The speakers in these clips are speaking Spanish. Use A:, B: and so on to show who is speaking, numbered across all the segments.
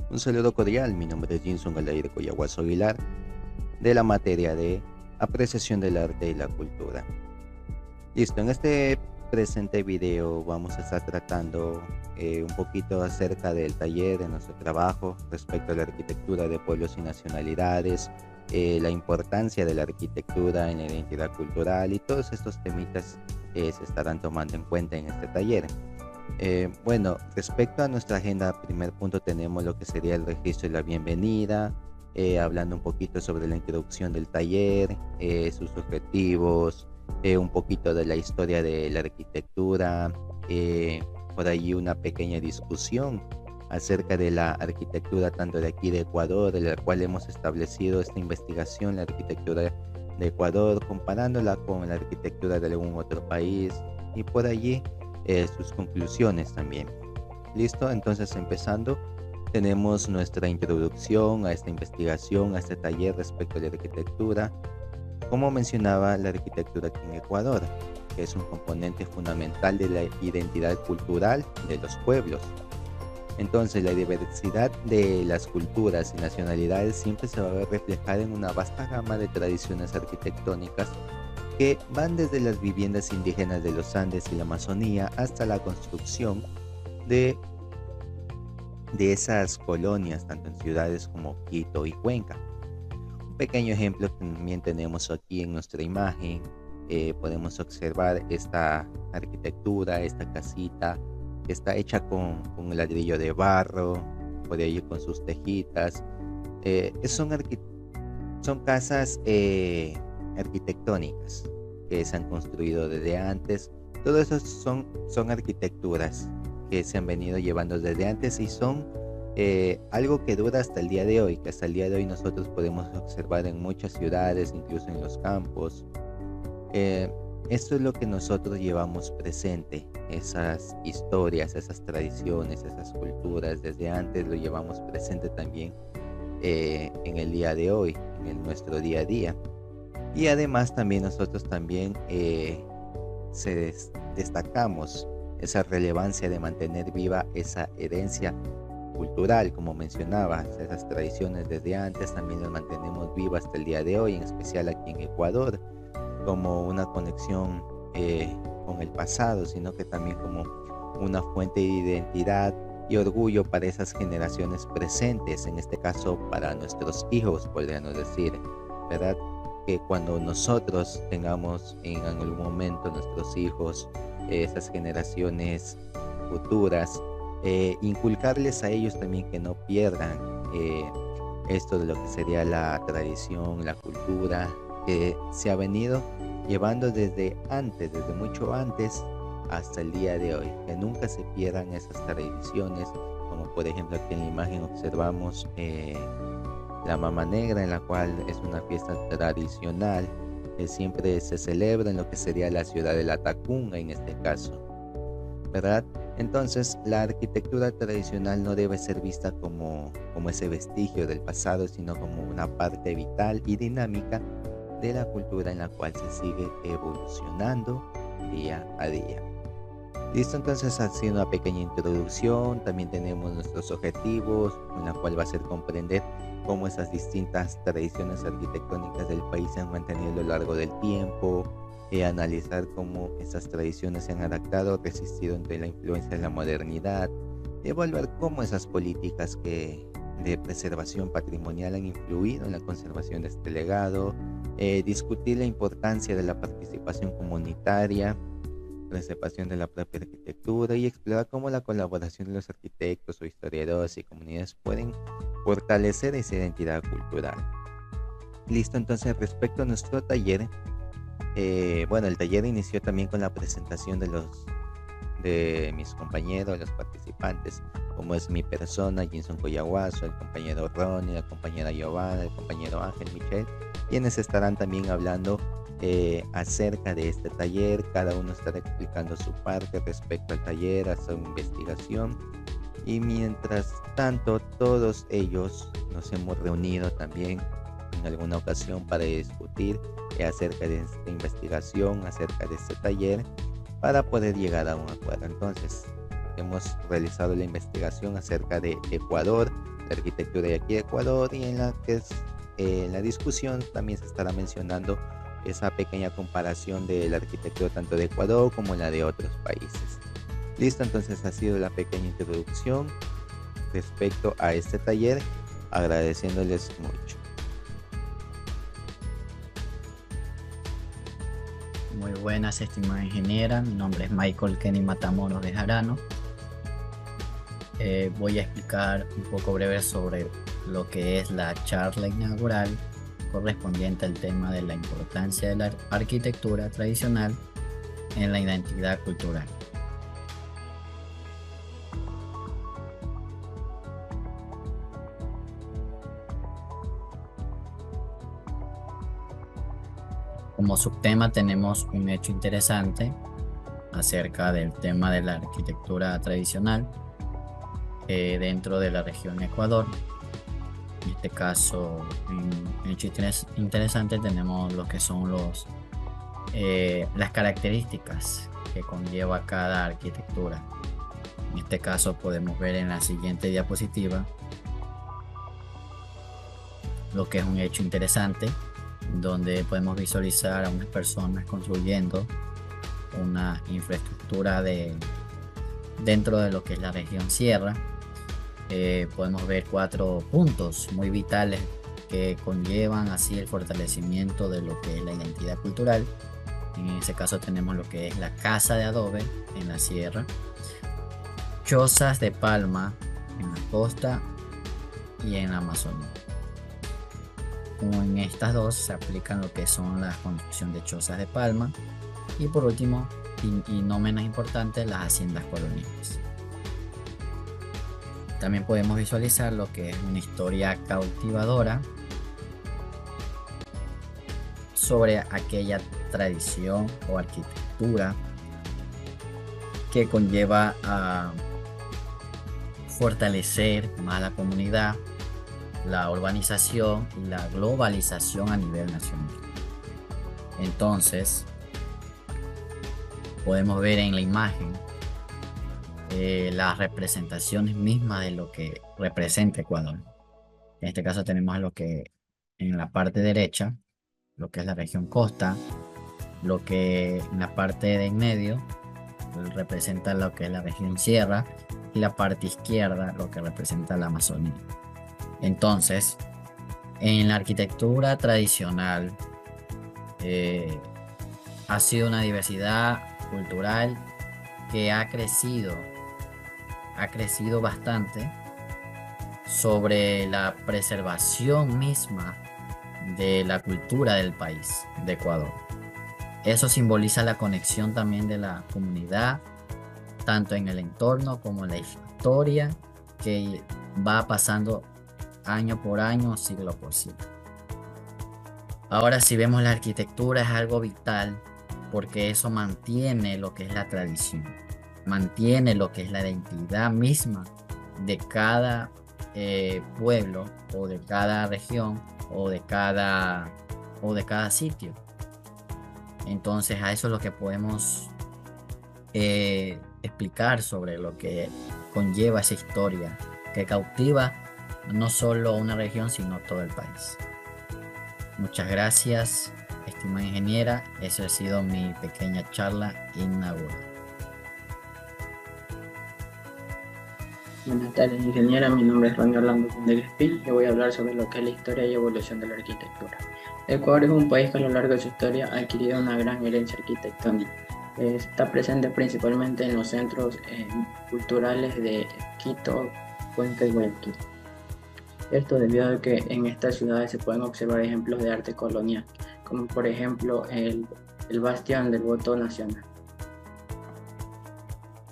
A: Un saludo cordial, mi nombre es Jinson Galair Coyahuaso Aguilar, de la materia de apreciación del arte y la cultura. Listo, en este presente video vamos a estar tratando un poquito acerca del taller de nuestro trabajo respecto a la arquitectura de pueblos y nacionalidades, la importancia de la arquitectura en la identidad cultural y todos estos temitas se estarán tomando en cuenta en este taller. Bueno, respecto a nuestra agenda, primer punto tenemos lo que sería el registro y la bienvenida, hablando un poquito sobre la introducción del taller, sus objetivos, un poquito de la historia de la arquitectura, por allí una pequeña discusión acerca de la arquitectura tanto de aquí de Ecuador, de la cual hemos establecido esta investigación, la arquitectura de Ecuador, comparándola con la arquitectura de algún otro país y por allí sus conclusiones también. Listo, entonces empezando, tenemos nuestra introducción a esta investigación, a este taller respecto a la arquitectura. Como mencionaba, la arquitectura aquí en Ecuador, que es un componente fundamental de la identidad cultural de los pueblos. Entonces, la diversidad de las culturas y nacionalidades siempre se va a ver reflejada en una vasta gama de tradiciones arquitectónicas que van desde las viviendas indígenas de los Andes y la Amazonía hasta la construcción de, de esas colonias, tanto en ciudades como Quito y Cuenca. Un pequeño ejemplo que también tenemos aquí en nuestra imagen. Podemos observar esta arquitectura, esta casita, que está hecha con ladrillo de barro, por ahí con sus tejitas. Son, son casas arquitectónicas que se han construido desde antes. Todo eso son arquitecturas que se han venido llevando desde antes y son algo que dura hasta el día de hoy, que hasta el día de hoy nosotros podemos observar en muchas ciudades, incluso en los campos. Eh, Esto es lo que nosotros llevamos presente, esas historias, esas tradiciones, esas culturas, desde antes lo llevamos presente también en el día de hoy, nuestro día a día. Y además también nosotros también destacamos esa relevancia de mantener viva esa herencia cultural, como mencionabas, esas tradiciones desde antes también las mantenemos vivas hasta el día de hoy, en especial aquí en Ecuador, como una conexión con el pasado, sino que también como una fuente de identidad y orgullo para esas generaciones presentes, en este caso para nuestros hijos, podríamos decir, ¿verdad? Que cuando nosotros tengamos en algún momento nuestros hijos, esas generaciones futuras, inculcarles a ellos también que no pierdan esto de lo que sería la tradición, la cultura, que se ha venido llevando desde antes, desde mucho antes hasta el día de hoy, que nunca se pierdan esas tradiciones, como por ejemplo aquí en la imagen observamos la Mama Negra, en la cual es una fiesta tradicional que siempre se celebra en lo que sería la ciudad de La Tacunga en este caso, ¿verdad? Entonces, la arquitectura tradicional no debe ser vista como ese vestigio del pasado, sino como una parte vital y dinámica de la cultura en la cual se sigue evolucionando día a día. Listo, entonces ha sido una pequeña introducción. También tenemos nuestros objetivos, en la cual va a ser comprender cómo esas distintas tradiciones arquitectónicas del país se han mantenido a lo largo del tiempo, analizar cómo esas tradiciones se han adaptado, resistido ante la influencia de la modernidad, evaluar cómo esas políticas de preservación patrimonial han influido en la conservación de este legado, discutir la importancia de la participación comunitaria, preservación de la propia arquitectura y explorar cómo la colaboración de los arquitectos o historiadores y comunidades pueden fortalecer esa identidad cultural. Listo, entonces respecto a nuestro taller, bueno, el taller inició también con la presentación de mis compañeros, los participantes, como es mi persona, Jinson Coyahuaso, el compañero Ronnie, la compañera Giovanna, el compañero Ángel Michel, quienes estarán también hablando acerca de este taller. Cada uno estará explicando su parte respecto al taller, a su investigación. Y mientras tanto, todos ellos nos hemos reunido también en alguna ocasión para discutir acerca de esta investigación, acerca de este taller, para poder llegar a un acuerdo. Entonces, hemos realizado la investigación acerca de Ecuador, la arquitectura de aquí de Ecuador, y en la que es en la discusión también se estará mencionando esa pequeña comparación de la arquitectura tanto de Ecuador como la de otros países. Listo, entonces ha sido la pequeña introducción respecto a este taller, agradeciéndoles mucho.
B: Muy buenas, estimada ingeniera. Mi nombre es Michael Kenny Matamoros de Jarano. Voy a explicar un poco breve sobre lo que es la charla inaugural correspondiente al tema de la importancia de la arquitectura tradicional en la identidad cultural. Como subtema tenemos un hecho interesante acerca del tema de la arquitectura tradicional dentro de la región Ecuador. En este caso, en hecho interesante tenemos lo que son las características que conlleva cada arquitectura. En este caso podemos ver en la siguiente diapositiva lo que es un hecho interesante, donde podemos visualizar a unas personas construyendo una infraestructura dentro de lo que es la región sierra. Podemos ver 4 puntos muy vitales que conllevan así el fortalecimiento de lo que es la identidad cultural. En ese caso tenemos lo que es la casa de adobe en la sierra, chozas de palma en la costa y en la Amazonía. Como en estas dos se aplican lo que son la construcción de chozas de palma y por último, y no menos importante, las haciendas coloniales. También podemos visualizar lo que es una historia cautivadora sobre aquella tradición o arquitectura que conlleva a fortalecer más la comunidad, la urbanización y la globalización a nivel nacional. Entonces, podemos ver en la imagen las representaciones mismas de lo que representa Ecuador. En este caso tenemos lo que en la parte derecha, lo que es la región costa, lo que en la parte de en medio representa lo que es la región sierra y la parte izquierda lo que representa la Amazonía. Entonces, en la arquitectura tradicional ha sido una diversidad cultural que ha crecido bastante sobre la preservación misma de la cultura del país, de Ecuador. Eso simboliza la conexión también de la comunidad, tanto en el entorno como en la historia que va pasando año por año, siglo por siglo. Ahora, si vemos la arquitectura, es algo vital porque eso mantiene lo que es la tradición, mantiene lo que es la identidad misma de cada pueblo o de cada región o de cada sitio. Entonces a eso es lo que podemos explicar sobre lo que conlleva esa historia que cautiva no solo una región sino todo el país. Muchas gracias, estimada ingeniera. Eso ha sido mi pequeña charla inaugural.
C: Buenas tardes, ingeniera. Mi nombre es Ronnie Orlando Gillespie y voy a hablar sobre lo que es la historia y evolución de la arquitectura. Ecuador es un país que a lo largo de su historia ha adquirido una gran herencia arquitectónica. Está presente principalmente en los centros culturales de Quito, Cuenca y Guayaquil. Esto debido a que en estas ciudades se pueden observar ejemplos de arte colonial, como por ejemplo el bastión del voto nacional.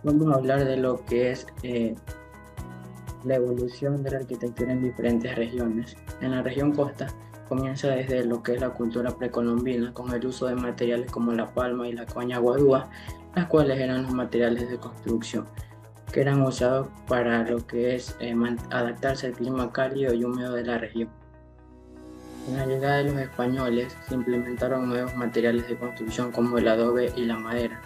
C: Vamos a hablar de lo que es la evolución de la arquitectura en diferentes regiones. En la región costa comienza desde lo que es la cultura precolombina, con el uso de materiales como la palma y la caña guadúa, las cuales eran los materiales de construcción que eran usados para lo que es adaptarse al clima cálido y húmedo de la región. Con la llegada de los españoles se implementaron nuevos materiales de construcción como el adobe y la madera.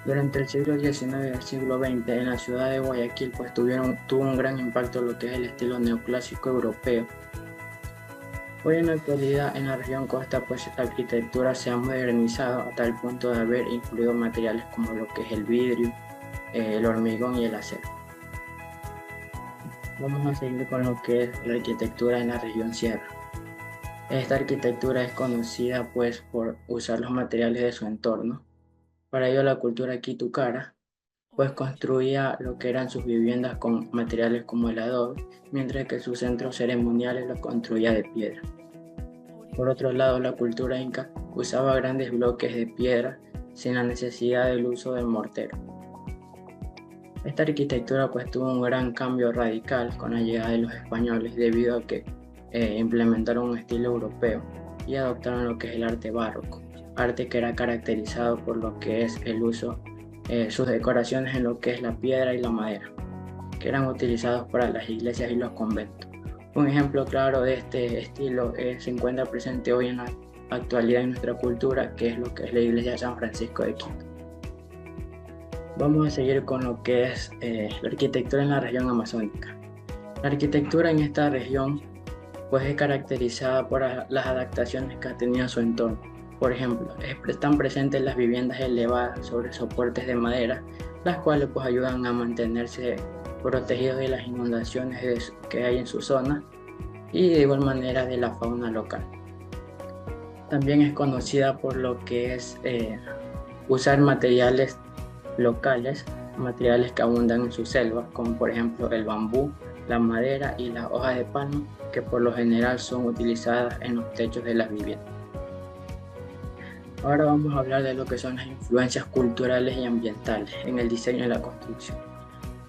C: Durante el siglo XIX y el siglo XX, en la ciudad de Guayaquil, pues tuvo un gran impacto lo que es el estilo neoclásico europeo. Hoy en la actualidad, en la región costa, pues la arquitectura se ha modernizado a tal punto de haber incluido materiales como lo que es el vidrio, el hormigón y el acero. Vamos a seguir con lo que es la arquitectura en la región sierra. Esta arquitectura es conocida pues por usar los materiales de su entorno. Para ello la cultura quitukara pues construía lo que eran sus viviendas con materiales como el adobe, mientras que sus centros ceremoniales los construía de piedra. Por otro lado, la cultura inca usaba grandes bloques de piedra sin la necesidad del uso del mortero. Esta arquitectura pues tuvo un gran cambio radical con la llegada de los españoles debido a que implementaron un estilo europeo y adoptaron lo que es el arte barroco, arte que era caracterizado por lo que es el uso, sus decoraciones en lo que es la piedra y la madera, que eran utilizados para las iglesias y los conventos. Un ejemplo claro de este estilo se encuentra presente hoy en la actualidad en nuestra cultura, que es lo que es la iglesia de San Francisco de Quito. Vamos a seguir con lo que es la arquitectura en la región amazónica. La arquitectura en esta región pues es caracterizada por las adaptaciones que ha tenido a su entorno. Por ejemplo, están presentes las viviendas elevadas sobre soportes de madera, las cuales pues ayudan a mantenerse protegidos de las inundaciones que hay en su zona y de igual manera de la fauna local. También es conocida por lo que es usar materiales locales, materiales que abundan en sus selvas, como por ejemplo el bambú, la madera y las hojas de palma, que por lo general son utilizadas en los techos de las viviendas. Ahora vamos a hablar de lo que son las influencias culturales y ambientales en el diseño y la construcción.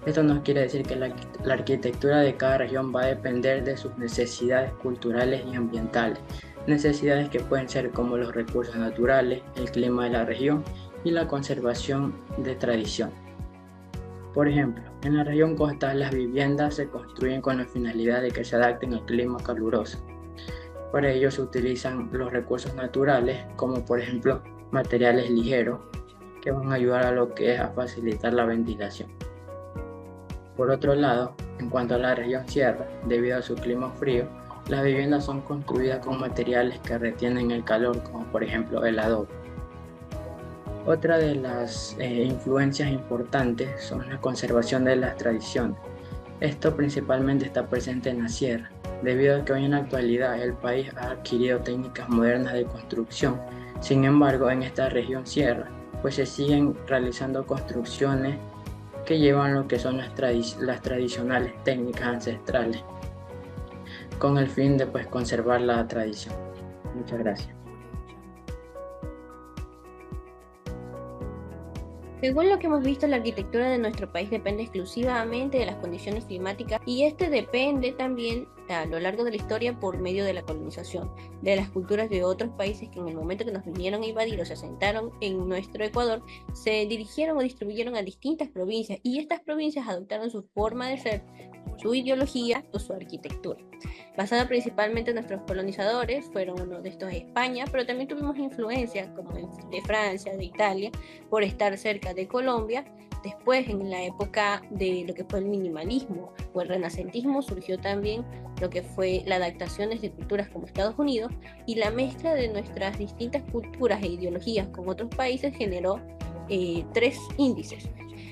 C: Esto nos quiere decir que la arquitectura de cada región va a depender de sus necesidades culturales y ambientales, necesidades que pueden ser como los recursos naturales, el clima de la región y la conservación de tradiciones. Por ejemplo, en la región costal las viviendas se construyen con la finalidad de que se adapten al clima caluroso. Para ello se utilizan los recursos naturales, como por ejemplo materiales ligeros, que van a ayudar a lo que es a facilitar la ventilación. Por otro lado, en cuanto a la región sierra, debido a su clima frío, las viviendas son construidas con materiales que retienen el calor, como por ejemplo el adobe. Otra de las influencias importantes son la conservación de las tradiciones. Esto principalmente está presente en la sierra, debido a que hoy en la actualidad el país ha adquirido técnicas modernas de construcción. Sin embargo, en esta región sierra, pues se siguen realizando construcciones que llevan lo que son las tradicionales técnicas ancestrales, con el fin de pues conservar la tradición. Muchas gracias.
D: Según lo que hemos visto, la arquitectura de nuestro país depende exclusivamente de las condiciones climáticas y depende también a lo largo de la historia por medio de la colonización, de las culturas de otros países que en el momento que nos vinieron a invadir o se asentaron en nuestro Ecuador, se dirigieron o distribuyeron a distintas provincias y estas provincias adoptaron su forma de ser, su ideología o su arquitectura. Basada principalmente en nuestros colonizadores, fueron uno de estos España, pero también tuvimos influencia como de Francia, de Italia, por estar cerca de Colombia. Después, en la época de lo que fue el minimalismo o el renacentismo, surgió también lo que fue la adaptación de culturas como Estados Unidos, y la mezcla de nuestras distintas culturas e ideologías con otros países generó 3 índices.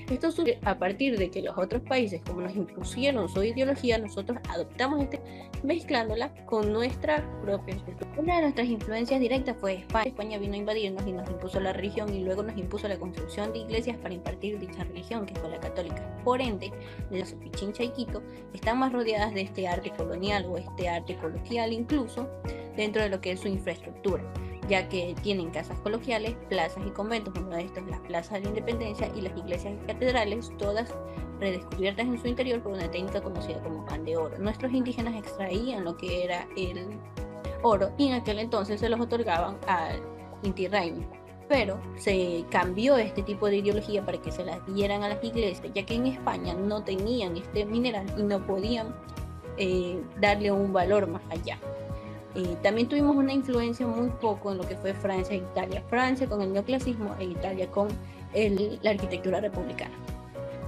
D: Esto surge a partir de que los otros países, como nos impusieron su ideología, nosotros adoptamos mezclándola con nuestra propia cultura. Una de nuestras influencias directas fue España. España vino a invadirnos y nos impuso la religión, y luego nos impuso la construcción de iglesias para impartir dicha religión, que fue la católica. Por ende, las Pichincha y Quito están más rodeadas de este arte colonial o este arte coloquial incluso dentro de lo que es su infraestructura, ya que tienen casas coloquiales, plazas y conventos, uno de estos las plazas de la Independencia, y las iglesias y catedrales, todas redescubiertas en su interior por una técnica conocida como pan de oro. Nuestros indígenas extraían lo que era el oro y en aquel entonces se los otorgaban al Inti Raymi, pero se cambió este tipo de ideología para que se las dieran a las iglesias, ya que en España no tenían este mineral y no podían darle un valor más allá. También tuvimos una influencia muy poco en lo que fue Francia e Italia. Francia con el neoclasismo e Italia con la arquitectura republicana.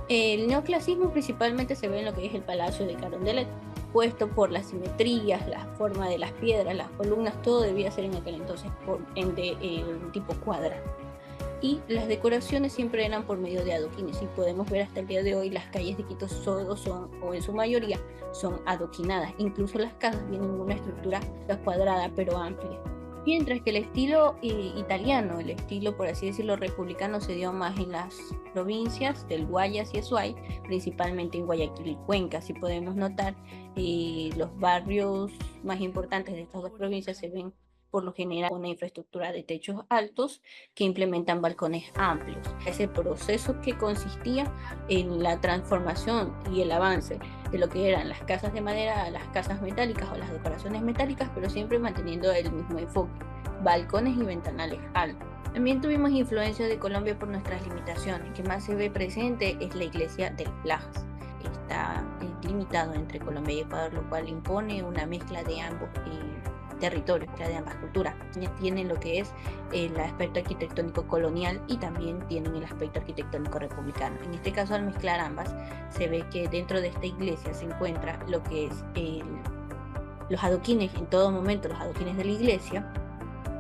D: El neoclasismo principalmente se ve en lo que es el Palacio de Carondelet, puesto por las simetrías, la forma de las piedras, las columnas, todo debía ser en aquel entonces de tipo cuadrado. Y las decoraciones siempre eran por medio de adoquines, y podemos ver hasta el día de hoy las calles de Quito solo son, o en su mayoría, son adoquinadas. Incluso las casas tienen una estructura cuadrada pero amplia. Mientras que el estilo italiano, el estilo por así decirlo republicano, se dio más en las provincias del Guayas y Azuay, principalmente en Guayaquil y Cuenca. Si podemos notar, los barrios más importantes de estas dos provincias se ven por lo general una infraestructura de techos altos que implementan balcones amplios. Ese proceso que consistía en la transformación y el avance de lo que eran las casas de madera a las casas metálicas o las decoraciones metálicas, pero siempre manteniendo el mismo enfoque, balcones y ventanales altos. También tuvimos influencia de Colombia por nuestras limitaciones. Que más se ve presente es la iglesia del Plajas. Está limitado entre Colombia y Ecuador, lo cual impone una mezcla de ambos territorios, de ambas culturas. Tienen lo que es el aspecto arquitectónico colonial y también tienen el aspecto arquitectónico republicano. En este caso, al mezclar ambas, se ve que dentro de esta iglesia se encuentra lo que es los adoquines, en todo momento los adoquines de la iglesia,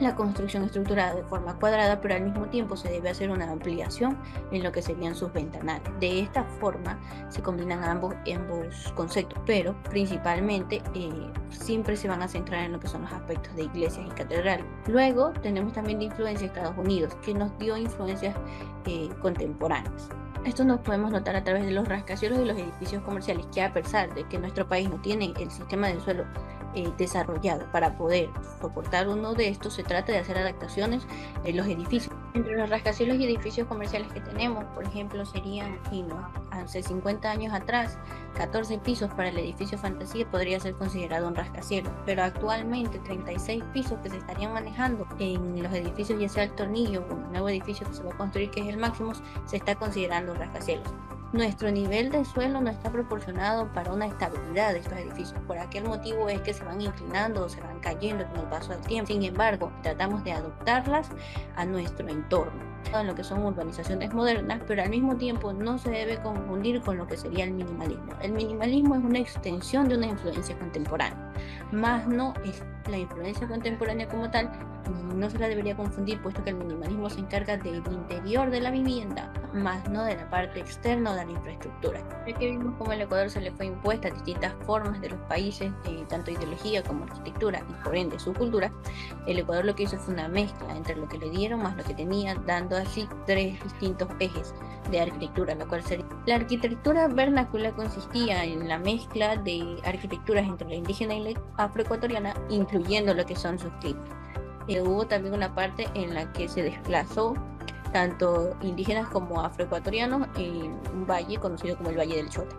D: la construcción estructurada de forma cuadrada, pero al mismo tiempo se debe hacer una ampliación en lo que serían sus ventanales. De esta forma se combinan ambos conceptos, pero principalmente siempre se van a centrar en lo que son los aspectos de iglesias y catedrales. Luego tenemos también de influencia Estados Unidos, que nos dio influencias contemporáneas. Esto nos podemos notar a través de los rascacielos y los edificios comerciales, que a pesar de que nuestro país no tiene el sistema del suelo desarrollado para poder soportar uno de estos, se trata de hacer adaptaciones en los edificios. Entre los rascacielos y edificios comerciales que tenemos, por ejemplo, serían, hace 50 años atrás, 14 pisos para el edificio Fantasía podría ser considerado un rascacielos, pero actualmente 36 pisos que se estarían manejando en los edificios, ya sea el Tornillo o un nuevo edificio que se va a construir, que es el Máximos, se está considerando un rascacielos. Nuestro nivel de suelo no está proporcionado para una estabilidad de estos edificios. Por aquel motivo es que se van inclinando o se van cayendo con el paso del tiempo. Sin embargo, tratamos de adaptarlas a nuestro entorno, en lo que son urbanizaciones modernas, pero al mismo tiempo no se debe confundir con lo que sería el minimalismo. El minimalismo es una extensión de una influencia contemporánea, más no es la influencia contemporánea como tal. No se la debería confundir, puesto que el minimalismo se encarga del interior de la vivienda, más no de la parte externa o de la infraestructura. Ya que vimos cómo al Ecuador se le fue impuesta distintas formas de los países, tanto ideología como arquitectura y por ende su cultura, el Ecuador lo que hizo fue una mezcla entre lo que le dieron más lo que tenía, dando así tres distintos ejes de arquitectura, lo cual sería la arquitectura vernácula. Consistía en la mezcla de arquitecturas entre la indígena y la afroecuatoriana, incluyendo lo que son sus climas. Hubo también una parte en la que se desplazó tanto indígenas como afroecuatorianos en un valle conocido como el Valle del Chota,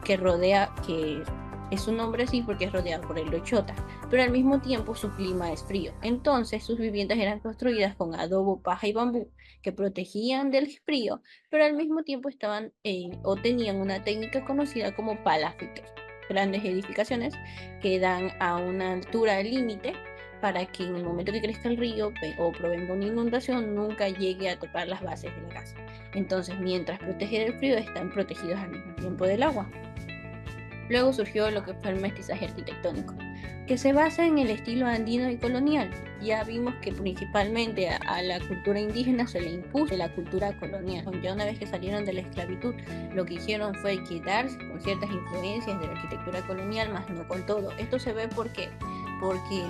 D: que es su nombre así porque es rodeado por el río Chota, pero al mismo tiempo su clima es frío. Entonces sus viviendas eran construidas con adobo, paja y bambú que protegían del frío, pero al mismo tiempo estaban o tenían una técnica conocida como palafitos, grandes edificaciones que dan a una altura límite para que en el momento que crezca el río o provenga una inundación nunca llegue a topar las bases de la casa. Entonces, mientras protege del frío, están protegidos al mismo tiempo del agua. Luego surgió lo que fue el mestizaje arquitectónico, que se basa en el estilo andino y colonial. Ya vimos que principalmente a la cultura indígena se le impuso la cultura colonial. Ya una vez que salieron de la esclavitud, lo que hicieron fue quedarse con ciertas influencias de la arquitectura colonial, más no con todo. Esto se ve porque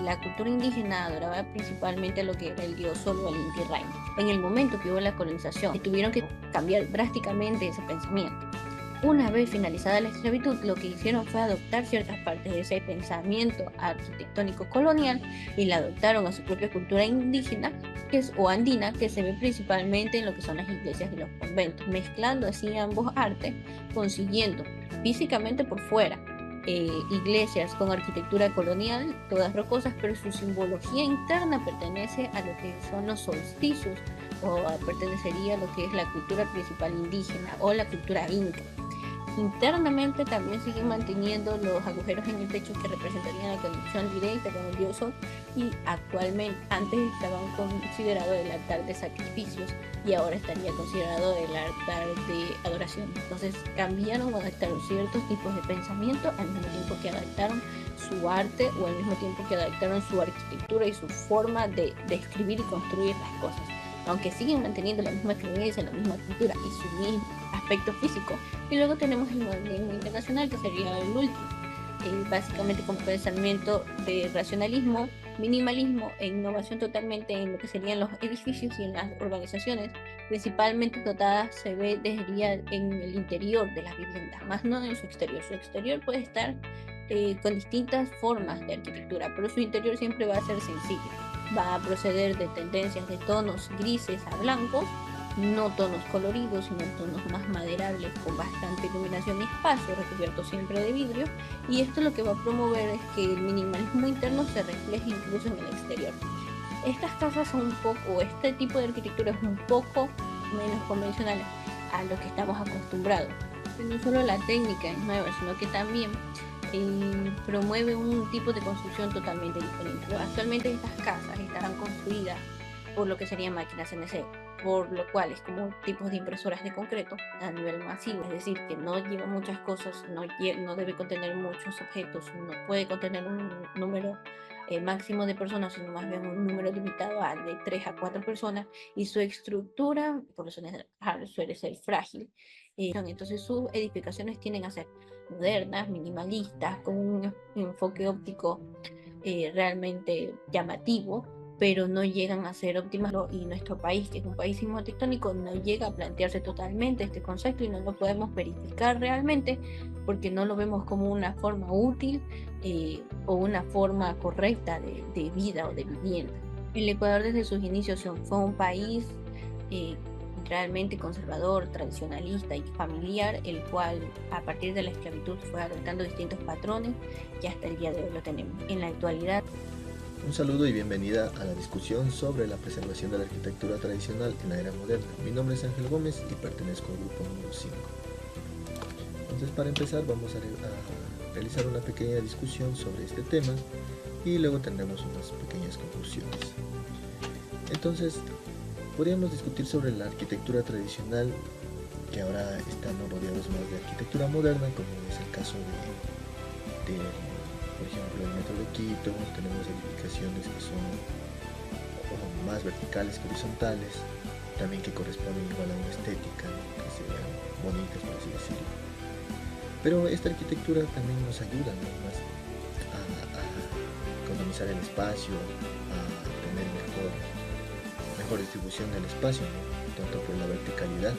D: la cultura indígena adoraba principalmente lo que era el dios Sol o el Inti Raymi. En el momento que hubo la colonización, tuvieron que cambiar drásticamente ese pensamiento. Una vez finalizada la esclavitud, lo que hicieron fue adoptar ciertas partes de ese pensamiento arquitectónico colonial y la adoptaron a su propia cultura indígena o andina, que se ve principalmente en lo que son las iglesias y los conventos, mezclando así ambos artes, consiguiendo físicamente por fuera iglesias con arquitectura colonial, todas rocosas, pero su simbología interna pertenece a lo que son los solsticios, o pertenecería a lo que es la cultura principal indígena o la cultura inca. Internamente también siguen manteniendo los agujeros en el techo que representarían la conexión directa con el dios Sol, y actualmente antes estaban considerado el altar de sacrificios y ahora estaría considerado el altar de adoración. Entonces cambiaron o adaptaron ciertos tipos de pensamiento al mismo tiempo que adaptaron su arte, o al mismo tiempo que adaptaron su arquitectura y su forma de escribir y construir las cosas. Aunque siguen manteniendo la misma creencia, la misma cultura y su mismo aspecto físico. Y luego tenemos el modernismo internacional, que sería el último, básicamente con pensamiento de racionalismo, minimalismo e innovación totalmente en lo que serían los edificios y en las urbanizaciones, principalmente dotadas, se ve desde en el interior de las viviendas, más no en su exterior. Su exterior puede estar con distintas formas de arquitectura, pero su interior siempre va a ser sencillo. Va a proceder de tendencias de tonos grises a blancos, no tonos coloridos, sino tonos más maderables con bastante iluminación y espacio, recubierto siempre de vidrio, y esto lo que va a promover es que el minimalismo interno se refleje incluso en el exterior. Estas casas son un poco, este tipo de arquitectura es un poco menos convencional a lo que estamos acostumbrados. No solo la técnica es nueva, sino que también promueve un tipo de construcción totalmente diferente. Actualmente estas casas estarán construidas por lo que serían máquinas CNC, por lo cual es como tipos de impresoras de concreto a nivel masivo, es decir, que no lleva muchas cosas, no debe contener muchos objetos, no puede contener un número máximo de personas, sino más bien un número limitado de 3 a 4 personas, y su estructura por lo general suele ser frágil. Entonces sus edificaciones tienden a ser modernas, minimalistas, con un enfoque óptico realmente llamativo, pero no llegan a ser óptimas, y nuestro país, que es un país sismotectónico, no llega a plantearse totalmente este concepto y no lo podemos verificar realmente porque no lo vemos como una forma útil o una forma correcta de vida o de vivienda. El Ecuador desde sus inicios fue un país realmente conservador, tradicionalista y familiar, el cual a partir de la esclavitud fue adoptando distintos patrones y hasta el día de hoy lo tenemos. En la actualidad,
E: un saludo y bienvenida a la discusión sobre la preservación de la arquitectura tradicional en la era moderna. Mi nombre es Ángel Gómez y pertenezco al grupo número 5. Entonces, para empezar vamos a realizar una pequeña discusión sobre este tema y luego tendremos unas pequeñas conclusiones. Entonces, podríamos discutir sobre la arquitectura tradicional, que ahora están rodeados más de arquitectura moderna, como es el caso de por ejemplo, el metro de Quito. Tenemos edificaciones que son más verticales que horizontales, también que corresponden igual a una estética, ¿no?, que sean bonitas, por así decirlo. Pero esta arquitectura también nos ayuda, ¿no?, más a economizar el espacio, a tener mejor distribución del espacio, ¿no?, tanto por la verticalidad,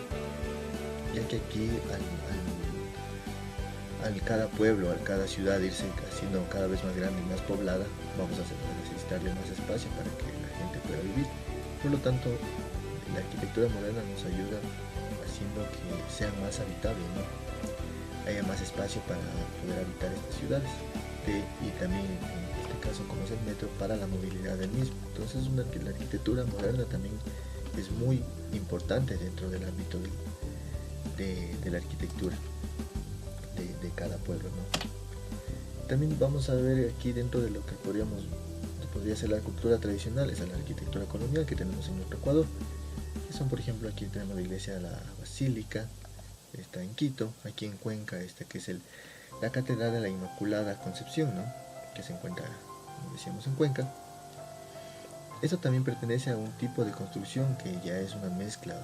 E: ya que aquí al cada pueblo, al cada ciudad irse haciendo cada vez más grande y más poblada, vamos a necesitarle más espacio para que la gente pueda vivir. Por lo tanto, la arquitectura moderna nos ayuda haciendo que sean más habitables, ¿no?, haya más espacio para poder habitar estas ciudades, y también en este caso, como es el metro, para la movilidad del mismo. Entonces la arquitectura moderna también es muy importante dentro del ámbito de la arquitectura de cada pueblo, ¿no? También vamos a ver aquí, dentro de lo que podría ser la cultura tradicional, es la arquitectura colonial que tenemos en nuestro Ecuador, que son, por ejemplo, aquí tenemos la iglesia de la Basílica, está en Quito. Aquí en Cuenca, que es la Catedral de la Inmaculada Concepción, ¿no?, que se encuentra, como decíamos, en Cuenca. Eso también pertenece a un tipo de construcción que ya es una mezcla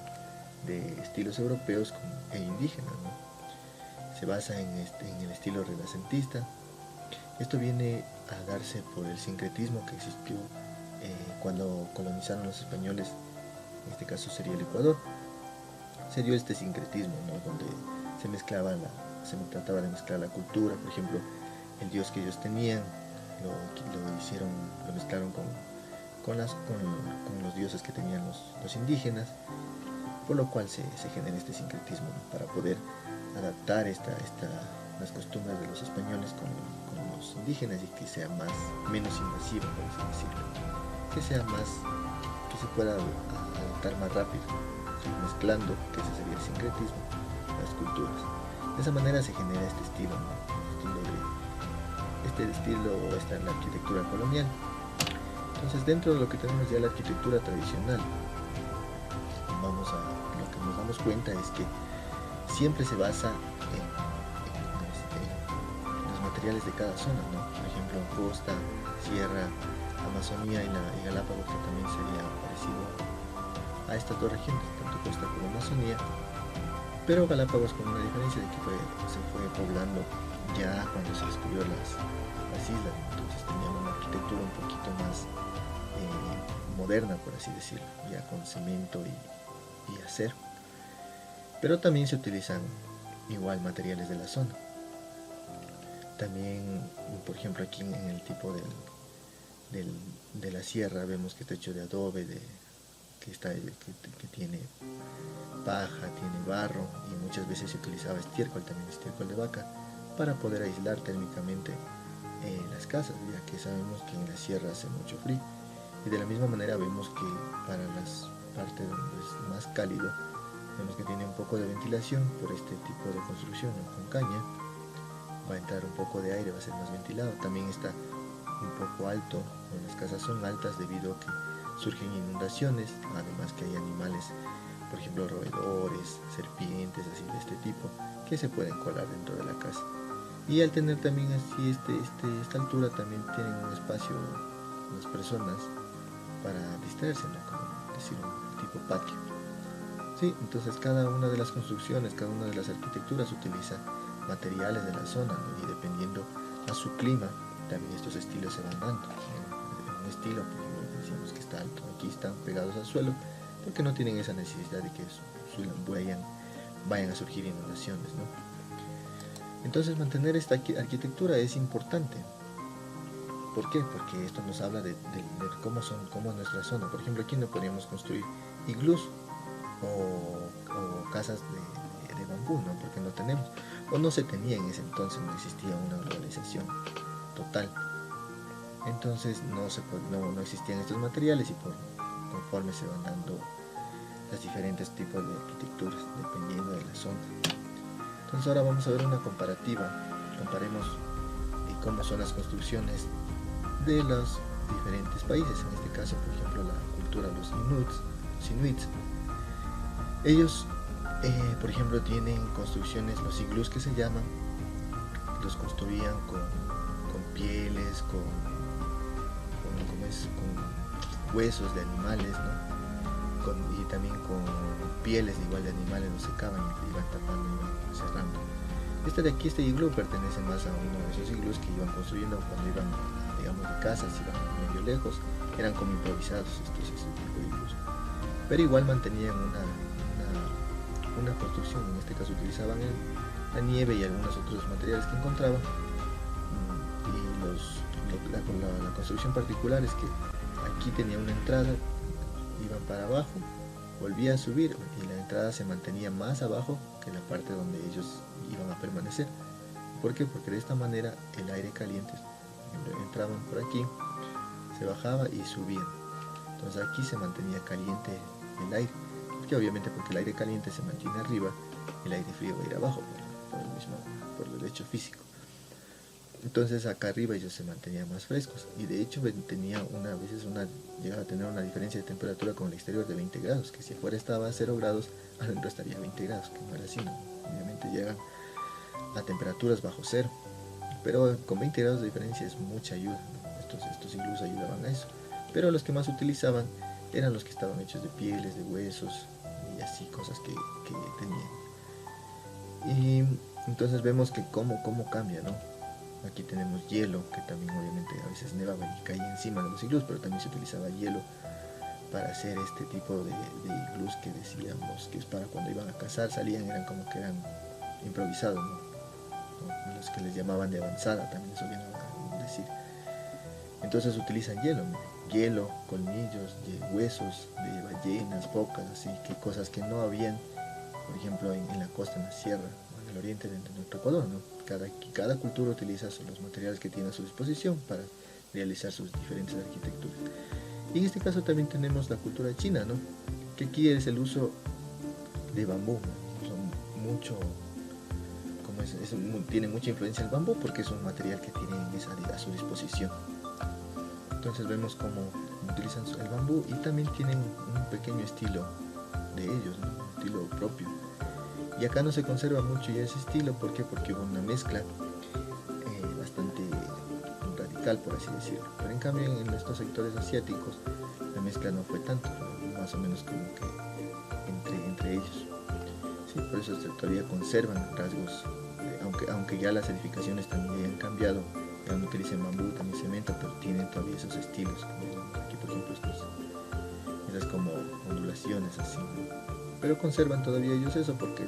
E: de estilos europeos e indígenas, ¿no? Se basa en el estilo renacentista. Esto viene a darse por el sincretismo que existió cuando colonizaron los españoles, en este caso sería el Ecuador. Se dio este sincretismo, ¿no?, donde se trataba de mezclar la cultura. Por ejemplo, el dios que ellos tenían lo mezclaron con los dioses que tenían los indígenas, por lo cual se genera este sincretismo, ¿no?, para poder adaptar las costumbres de los españoles con los indígenas, y que sea menos invasivo, por así decirlo, que se pueda adaptar más rápido, mezclando, que ese sería el sincretismo, las culturas. De esa manera se genera este estilo, ¿no? Este estilo está en la arquitectura colonial. Entonces, dentro de lo que tenemos ya la arquitectura tradicional, lo que nos damos cuenta es que siempre se basa en los materiales de cada zona, ¿no? Por ejemplo, costa, sierra, Amazonía y Galápagos, que también sería parecido a estas dos regiones, tanto costa como Amazonía, pero Galápagos con una diferencia de que se fue poblando ya cuando se descubrió las islas, entonces tenían una arquitectura un poquito más moderna, por así decirlo, ya con cemento y acero, pero también se utilizan igual materiales de la zona. También, por ejemplo, aquí en el tipo de la sierra vemos que está hecho de adobe, que tiene paja, tiene barro, y muchas veces se utilizaba estiércol, también estiércol de vaca, para poder aislar térmicamente las casas, ya que sabemos que en la sierra hace mucho frío. Y de la misma manera vemos que para las partes donde es más cálido, vemos que tiene un poco de ventilación por este tipo de construcción, ¿no? Con caña va a entrar un poco de aire, va a ser más ventilado. También está un poco alto, las casas son altas debido a que surgen inundaciones, además que hay animales, por ejemplo roedores, serpientes, así de este tipo, que se pueden colar dentro de la casa. Y al tener también así esta altura, también tienen un espacio las personas para distraerse, ¿no? Como decir, un tipo patio. Sí, entonces cada una de las construcciones, cada una de las arquitecturas utiliza materiales de la zona, ¿no? Y dependiendo a su clima, también estos estilos se van dando. En un estilo, por ejemplo, decimos que está alto, aquí están pegados al suelo, porque no tienen esa necesidad de que vayan a surgir inundaciones, ¿no? Entonces mantener esta arquitectura es importante. ¿Por qué? Porque esto nos habla de cómo es nuestra zona. Por ejemplo, aquí no podríamos construir iglús o casas de bambú, ¿no? Porque no tenemos, o no se tenía en ese entonces, no existía una globalización total. Entonces no existían estos materiales, y conforme se van dando los diferentes tipos de arquitecturas, dependiendo de la zona. Entonces ahora vamos a ver una comparativa. Comparemos cómo son las construcciones de los diferentes países. En este caso, por ejemplo, la cultura de los inuits. Ellos, por ejemplo, tienen construcciones, los iglús que se llaman, los construían con pieles, con huesos de animales, ¿no? Y también con pieles igual de animales, los secaban y iban tapando, iban cerrando. Este iglú pertenece más a uno de esos iglús que iban construyendo cuando iban, digamos, de casas, iban medio lejos, eran como improvisados este tipo de iglús, pero igual mantenían una construcción. En este caso utilizaban la nieve y algunos otros materiales que encontraban, y la construcción particular es que aquí tenía una entrada, iban para abajo, volvía a subir, y la entrada se mantenía más abajo que la parte donde ellos iban a permanecer. ¿Por qué? Porque de esta manera el aire caliente, entraban por aquí, se bajaba y subían. Entonces aquí se mantenía caliente el aire, porque obviamente porque el aire caliente se mantiene arriba, el aire frío va a ir abajo por el hecho físico. Entonces acá arriba ellos se mantenían más frescos, y de hecho llegaba a tener una diferencia de temperatura con el exterior de 20 grados, que si afuera estaba a 0 grados, adentro estaría a 20 grados, que no era así, ¿no? Obviamente llegan a temperaturas bajo cero, pero con 20 grados de diferencia es mucha ayuda, ¿no? Estos iglús ayudaban a eso, pero los que más utilizaban eran los que estaban hechos de pieles, de huesos y así, cosas que tenían. Y entonces vemos que cómo cambia, ¿no? Aquí tenemos hielo, que también obviamente a veces nevaba y caía encima de los iglús, pero también se utilizaba hielo para hacer este tipo de iglús que decíamos que es para cuando iban a cazar, eran como que eran improvisados, ¿no? Los que les llamaban de avanzada también solían decir. Entonces utilizan hielo, colmillos, de huesos, de ballenas, focas, así que cosas que no habían, por ejemplo, en la costa, en la sierra, o en el oriente de nuestro Ecuador, ¿no? Cada cultura utiliza los materiales que tiene a su disposición para realizar sus diferentes arquitecturas. Y en este caso también tenemos la cultura china, ¿no? Que aquí es el uso de bambú, ¿no? Son mucho tiene mucha influencia el bambú porque es un material que tienen a su disposición. Entonces vemos cómo utilizan el bambú y también tienen un pequeño estilo de ellos, ¿no? Un estilo propio. Y acá no se conserva mucho ya ese estilo, ¿por qué? Porque hubo una mezcla bastante radical, por así decirlo. Pero en cambio en estos sectores asiáticos la mezcla no fue tanto, más o menos como que entre ellos. Sí, por eso todavía conservan rasgos, aunque ya las edificaciones también han cambiado, ya no utilizan bambú, también cemento, pero tienen todavía esos estilos, como aquí por ejemplo esas como ondulaciones así, ¿no? Pero conservan todavía ellos eso porque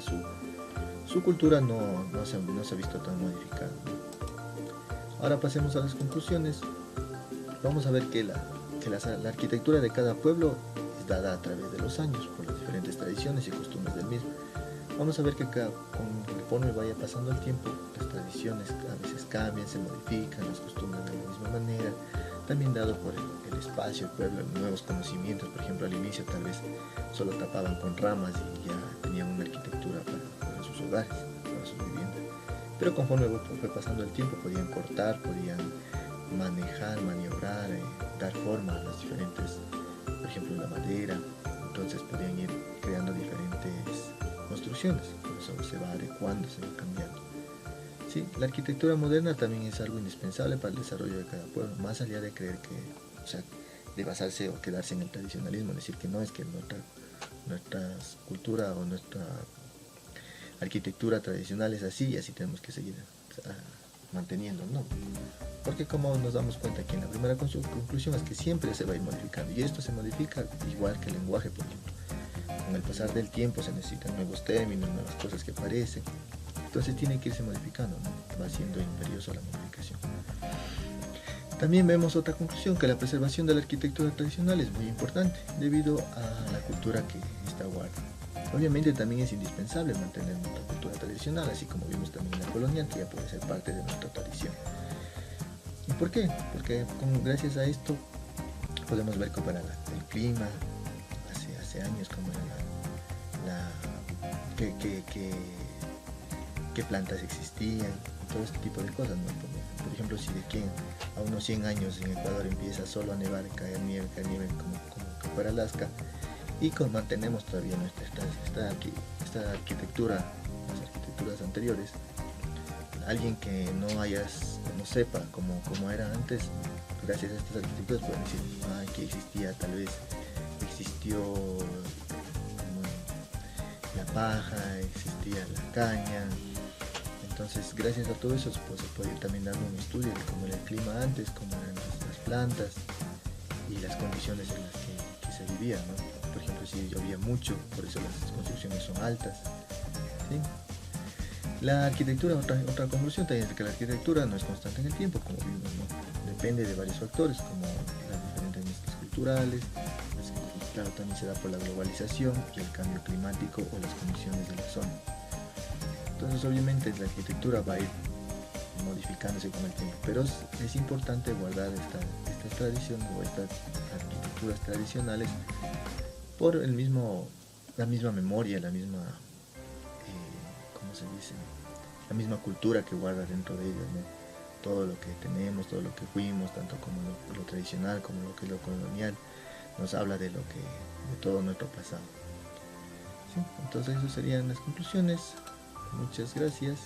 E: su cultura no se ha visto tan modificada, ¿no? Ahora pasemos a las conclusiones. Vamos a ver que la arquitectura de cada pueblo es dada a través de los años por las diferentes tradiciones y costumbres del mismo. Vamos a ver que conforme vaya pasando el tiempo, las tradiciones a veces cambian, se modifican, las costumbres de la misma manera, también dado por el espacio, el pueblo, nuevos conocimientos. Por ejemplo, al inicio tal vez solo tapaban con ramas y ya tenían una arquitectura para sus hogares, para sus viviendas. Pero conforme fue pasando el tiempo, podían cortar, podían manejar, maniobrar, dar forma a las diferentes, por ejemplo, la madera. Entonces podían ir creando diferentes construcciones, por eso se va adecuando, se va cambiando. Sí, la arquitectura moderna también es algo indispensable para el desarrollo de cada pueblo, más allá de creer de basarse o quedarse en el tradicionalismo, es decir, que no es que nuestra cultura o nuestra arquitectura tradicional es así y así tenemos que seguir manteniendo, no. Porque como nos damos cuenta aquí en la primera conclusión es que siempre se va a ir modificando, y esto se modifica igual que el lenguaje, por ejemplo. Con el pasar del tiempo se necesitan nuevos términos, nuevas cosas que aparecen, entonces tiene que irse modificando, ¿no? Va siendo imperioso la modificación. También vemos otra conclusión, que la preservación de la arquitectura tradicional es muy importante debido a la cultura que esta guarda. Obviamente también es indispensable mantener nuestra cultura tradicional, así como vimos también la colonial, que ya puede ser parte de nuestra tradición. ¿Y por qué? Porque gracias a esto podemos ver cómo era el clima hace años, cómo era qué plantas existían, todo este tipo de cosas, ¿no? Por ejemplo, si de aquí a unos 100 años en Ecuador empieza solo a nevar, caer nieve como que fuera Alaska, y mantenemos todavía esta arquitectura, las arquitecturas anteriores, alguien que no sepa cómo era antes, gracias a estas arquitecturas pueden decir, que existió la paja, existía la caña. Entonces, gracias a todo eso, pues, se puede también dar un estudio de cómo era el clima antes, cómo eran las plantas y las condiciones en las que se vivía, ¿no? Por ejemplo, si llovía mucho, por eso las construcciones son altas, ¿sí? La arquitectura, otra conclusión también es que la arquitectura no es constante en el tiempo, como vimos, ¿no? Depende de varios factores, como las diferentes mezclas culturales, claro, también se da por la globalización y el cambio climático o las condiciones de la zona. Entonces obviamente la arquitectura va a ir modificándose con el tiempo, pero es importante guardar estas tradiciones o estas arquitecturas tradicionales por la misma memoria, la misma, la misma cultura que guarda dentro de ellos, ¿no? Todo lo que tenemos, todo lo que fuimos, tanto como lo tradicional como lo que es lo colonial, nos habla de todo nuestro pasado. ¿Sí? Entonces esas serían las conclusiones. Muchas gracias.